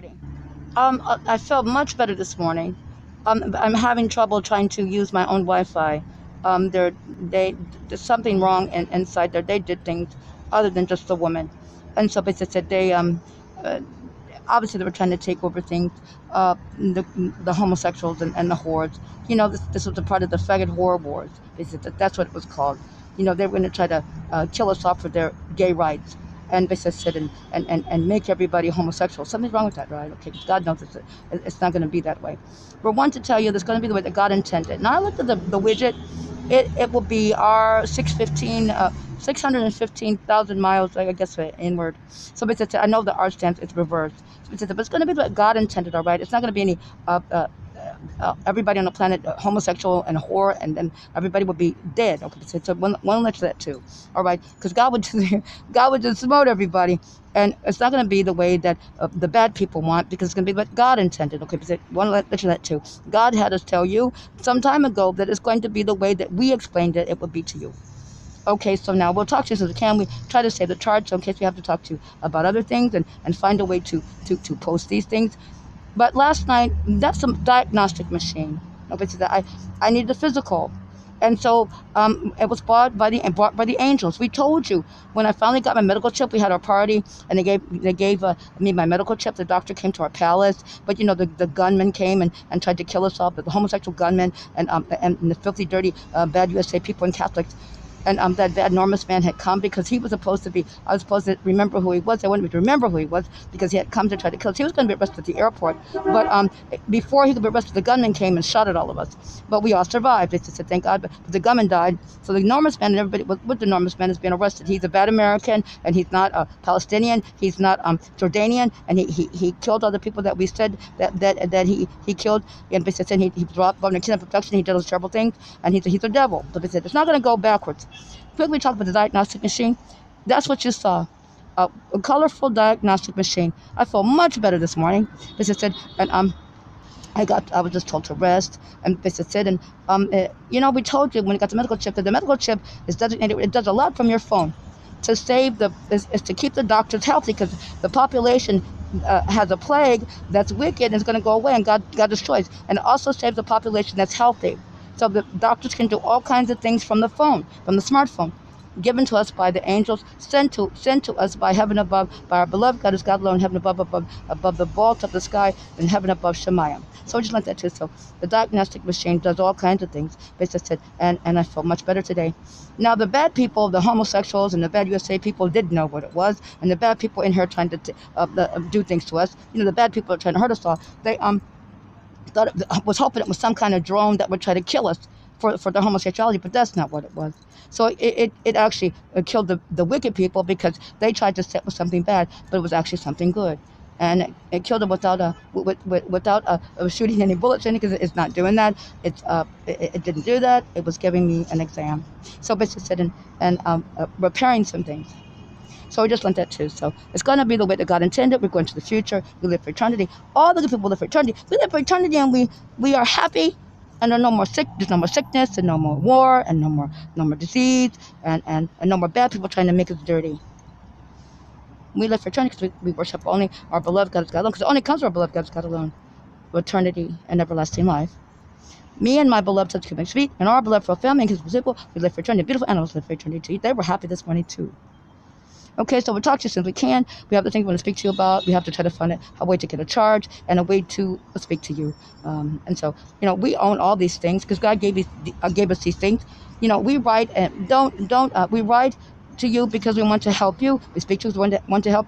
recording. I felt much better this morning. I'm having trouble trying to use my own Wi-Fi. There's something wrong inside there. They did things other than just the woman, and so basically said uh, obviously they were trying to take over things. The homosexuals and the whores. This was a part of the faggot whore wars. They said that's what it was called. They were going to try to kill us off for their gay rights. And they said sit and make everybody homosexual. Something's wrong with that, right? Okay, 'cause God knows it's not going to be that way. But one to tell you, it's going to be the way that God intended. Now I looked at the widget. It will be our 615,000 miles, I guess, inward. So basically, I know the R stands it's reversed. So basically, but it's going to be what God intended, all right? It's not going to be any everybody on the planet homosexual and whore, and then everybody would be dead. Okay, so one lecture that too, all right? Because God would God would just promote everybody, and it's not going to be the way that the bad people want, because it's going to be what God intended. Okay, so one lecture that too. God had us tell you some time ago that it's going to be the way that we explained it would be to you. Okay, so now we'll talk to you as we can. We try to save the charts in case we have to talk to you about other things and find a way to post these things. But last night, that's a diagnostic machine. Okay, so that I needed a physical. And so it was brought by the angels. We told you when I finally got my medical chip. We had our party, and they gave me my medical chip. The doctor came to our palace, but the gunman came and tried to kill us all. But the homosexual gunmen and the filthy, dirty, bad USA people and Catholics and that bad enormous man had come because he was supposed to be. I was supposed to remember who he was. I wanted me to remember who he was because he had come to try to kill us. He was going to be arrested at the airport, but before he could be arrested, the gunman came and shot at all of us. But we all survived. They just said thank God. But the gunman died. So the enormous man and everybody with the enormous man is being arrested. He's a bad American, and he's not a Palestinian. He's not Jordanian, and he killed all the people that we said that he killed. And they said he brought government kidnap abduction. He did those terrible things, and he's a devil. So they said it's not going to go backwards. Quickly talk about the diagnostic machine. That's what you saw. A colorful diagnostic machine. I feel much better this morning. This is it, and I was just told to rest, and this is it. And we told you when you got the medical chip that the medical chip is designated. It does a lot from your phone to save is to keep the doctors healthy, because the population has a plague that's wicked and it's going to go away, and God destroys. And it also saves the population that's healthy. So the doctors can do all kinds of things from the phone, from the smartphone, given to us by the angels, sent to us by heaven above, by our beloved God, is God alone, heaven above the vault of the sky, and heaven above Shemayim. So I just like that too. So the diagnostic machine does all kinds of things. Basically, and I feel much better today. Now the bad people, the homosexuals and the bad USA people, did know what it was, and the bad people in here trying to do things to us. The bad people are trying to hurt us all. They thought was hoping it was some kind of drone that would try to kill us for their homosexuality, but that's not what it was. So it actually killed the wicked people because they tried to set with something bad, but it was actually something good. And it killed them without shooting any bullets in it, because it's not doing that. It didn't do that. It was giving me an exam. So basically sitting and repairing some things. So we just learned that too. So it's going to be the way that God intended. We're going to the future. We live for eternity. All the good people live for eternity. We live for eternity, and we are happy. And there's no more sickness, and no more war, and no more disease, and no more bad people trying to make us dirty. We live for eternity because we worship only our beloved God is God alone. Because it only comes from our beloved God is God alone. Eternity and everlasting life. Me and my beloved husband keep sweet, and our beloved family and his people, we live for eternity. Beautiful animals live for eternity too. They were happy this morning too. Okay, so we'll talk to you as soon as we can. We have the things we want to speak to you about. We have to try to find a way to get a charge and a way to speak to you. And so, we own all these things because God gave us these things. We write and we write to you because we want to help you. We speak to you because we want to help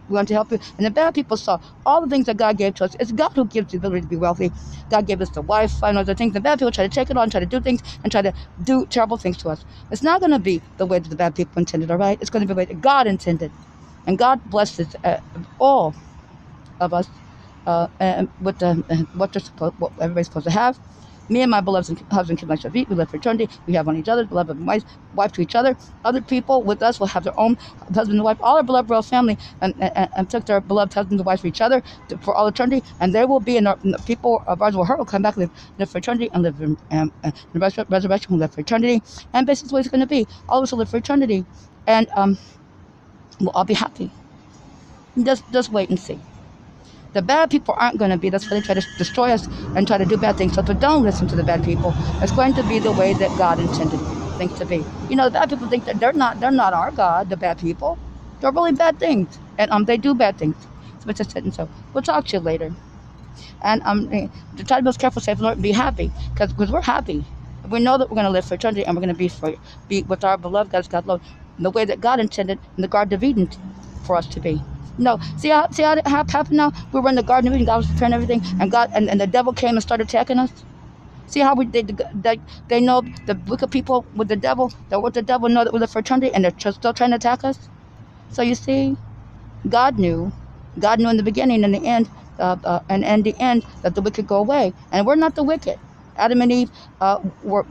you. And the bad people saw all the things that God gave to us. It's God who gives the ability to be wealthy. God gave us the Wi-Fi and other things. The bad people try to take it on, try to do things, and try to do terrible things to us. It's not going to be the way that the bad people intended, all right? It's going to be the way that God intended. And God blesses all of us with what everybody's supposed to have. Me and my beloved husband, Kim Shavit, we live for eternity. We have on each other, beloved wife to each other. Other people with us will have their own husband and wife. All our beloved royal family and took their beloved husbands and wives for each other for all eternity. And there will be, and the people of ours will come back, live for eternity, and live in the resurrection, will live for eternity. And basically, that's what it's going to be. All of us will live for eternity. And we'll all be happy. Just wait and see. The bad people aren't going to be. That's why they try to destroy us and try to do bad things. So don't listen to the bad people. It's going to be the way that God intended things to be. The bad people think that they're not our God. The bad people, they're really bad things, and they do bad things. So it's just and so we'll talk to you later. And to try to be most careful, safe, Lord, be happy, because we're happy. We know that we're going to live for eternity, and we're going to be with our beloved God Lord, the way that God intended in the Garden of Eden for us to be. No, see how it happened now. We were in the Garden of Eden. God was preparing everything, and and the devil came and started attacking us. See how they know the wicked people with the devil, that with the devil know that we live for eternity, and they're still trying to attack us. So you see, God knew. God knew in the beginning and the end, and in the end, that the wicked go away. And we're not the wicked. Adam and Eve were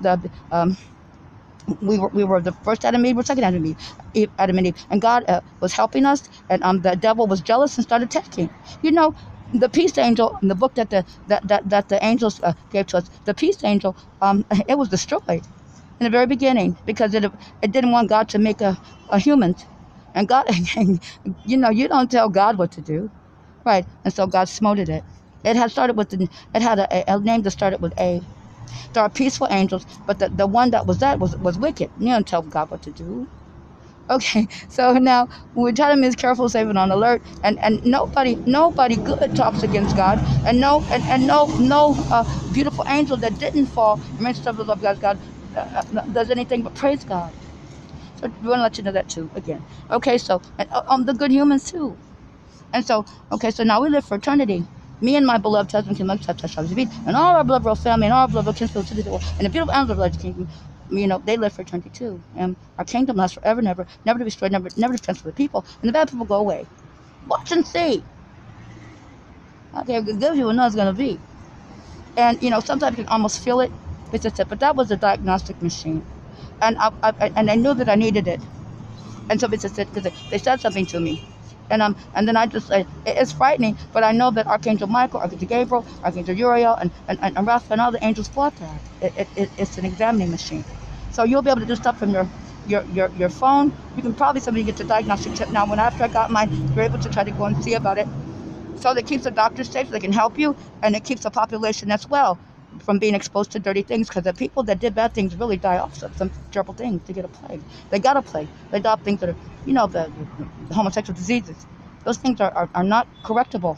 we were the first Adam and Eve, or second Adam and Eve, and God was helping us, and the devil was jealous and started attacking. You know, the peace angel in the book that the angels gave to us, the peace angel, it was destroyed in the very beginning because it didn't want God to make a human, and God, you don't tell God what to do, right? And so God smote it. It had started with it had a name that started with A. There are peaceful angels, but the one that was wicked. You don't tell God what to do. Okay, so now we try to be careful, safe, and on alert, and nobody good talks against God, and no beautiful angel that didn't fall and makes stuff of God does anything but praise God. So we want to let you know that too again. Okay, so and the good humans too. And so, okay, so now we live for eternity. Me and my beloved husband, King Melchizedek, and all our beloved royal family, and all our beloved kinsfolk to the world, and the beautiful animals of the kingdom, they live for eternity too. And our kingdom lasts forever, never to be destroyed, never to transfer the people, and the bad people go away. Watch and see. Okay, it gives you what it's going to be. And, sometimes you can almost feel it. But that was a diagnostic machine. And I knew that I needed it. And so because they said something to me, and then I just say it's frightening, but I know that Archangel Michael, Archangel Gabriel, Archangel Uriel, and Raphael, and all the angels fought that. It's an examining machine, so you'll be able to do stuff from your phone. You can probably somebody get the diagnostic chip now. When after I got mine, you're able to try to go and see about it. So that keeps the doctors safe, so they can help you, and it keeps the population as well from being exposed to dirty things, because the people that did bad things really die off of some terrible things to get a plague. They got a plague. They die off things that are, the homosexual diseases. Those things are not correctable.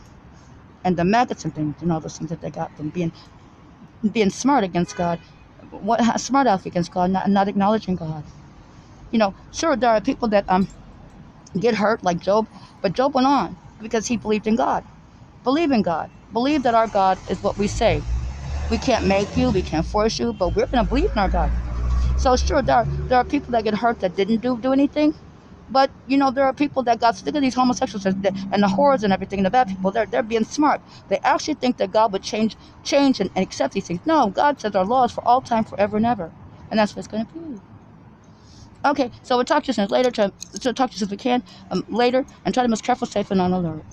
And the maggots and things, those things that they got from being smart against God. Smart aleck against God, not acknowledging God. Sure, there are people that get hurt like Job, but Job went on because he believed in God. Believe in God. Believe that our God is what we say. We can't make you, we can't force you, but we're going to believe in our God. So sure, there are people that get hurt that didn't do anything, but there are people that got sick of these homosexuals and the whores and everything, and the bad people. They're being smart. They actually think that God would change and accept these things. No, God says our law is for all time, forever and ever, and that's what it's going to be. Okay, so we'll talk to you soon later. Talk to you as we can later, and try to be most careful, safe, and on alert.